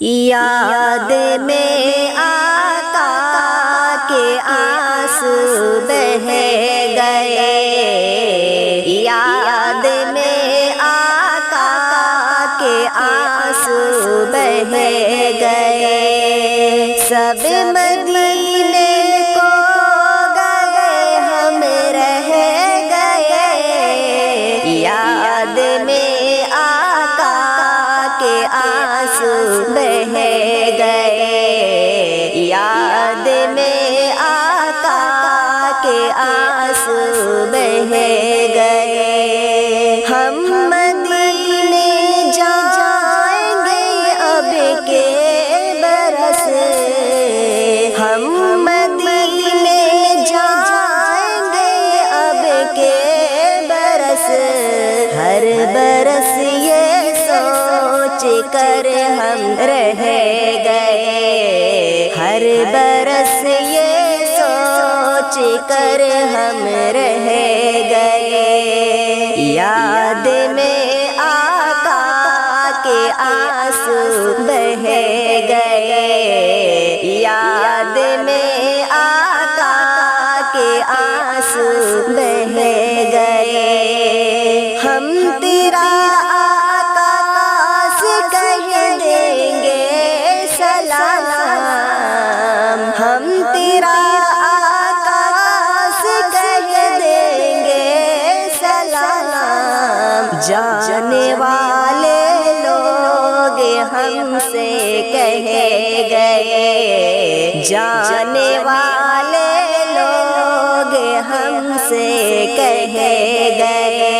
یاد میں آقا کے آنسو بہ گئے، یاد میں آقا کے آنسو بہ گئے، سب مدینے کو گئے ہم رہ گئے، یاد میں آقا کے آنسو بہ گئے، یاد میں آقا کے آنسو بہ گئے، ہم مدینے جائیں گے اب کے برس، ہم مدینے جائیں گے اب کے برس، ہر برس یہ سوچ کر ہم رہ گئے، ہر برس یہ سوچ کر ہم رہ گئے، یاد میں آقا کے آنسو بہ گئے، یاد میں آقا کے آنسو بہ گئے، ہم تیرا ہم تیرا آقا سے کہہ دیں گے سلام، جانے والے لوگ ہم سے کہہ گئے، جانے والے لوگ ہم سے کہہ گئے،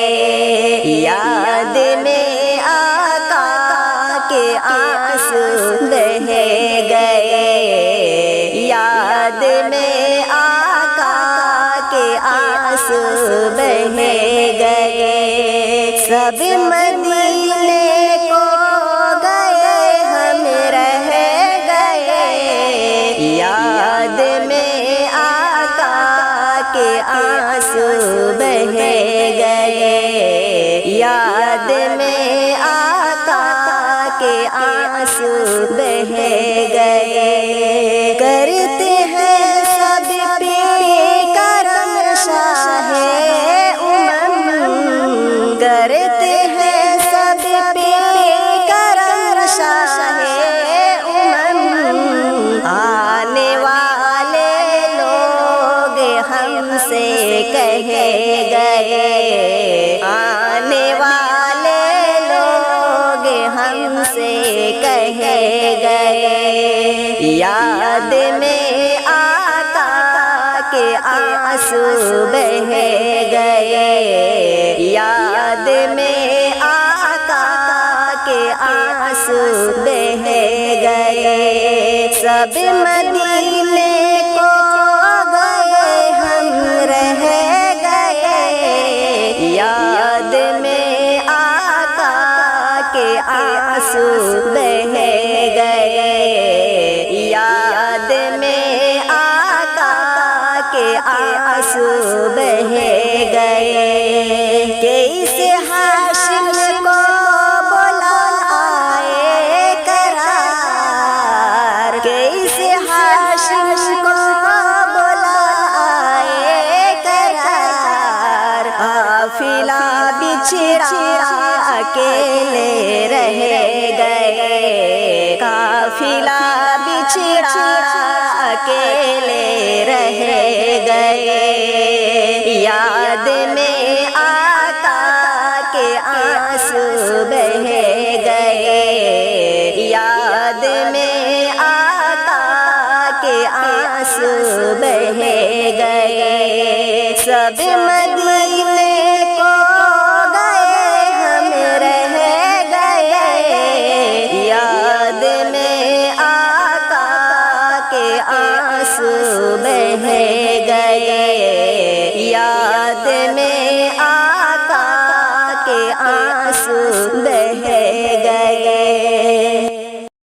یاد میں آقا کے آنسو بہ گئے، یاد میں آقا کے آنسو بہ گئے، سب مدینے کو گئے ہم رہ گئے، یاد میں آقا کے آنسو بہ گئے، یاد میں آقا کے آنسو بہ گئے، کرتے ہیں سب پہ کرم شاہ امم، کرتے ہیں سب پہ کرم شاہ امم، آنے والے لوگ ہم سے کہہ گئے، آنے والے لوگ ہم سے کہہ گئے، یاد میں آقا کے آنسو بہ گئے، یاد میں آقا کے آنسو بہ گئے، سب مدینے کو گئے ہم رہ گئے، یاد میں آقا کے آنسو بہ گئے، یاد میں آقا کے آنسو بہ گئے، کیسے ہاشم کو بلا آئے قرار، کیسے ہاشم کو بلا آئے قرار، قافلہ بچھڑا اکیلے رہ گئے، قافلہ بچھڑا اکیلے رہ گئے، یاد میں آقا کے آنسو بہ گئے، یاد میں آقا کے آنسو بہ گئے، سب مدینے کو گئے ہم رہ گئے، یاد میں آقا کے آنسو بہ گئے، یاد میں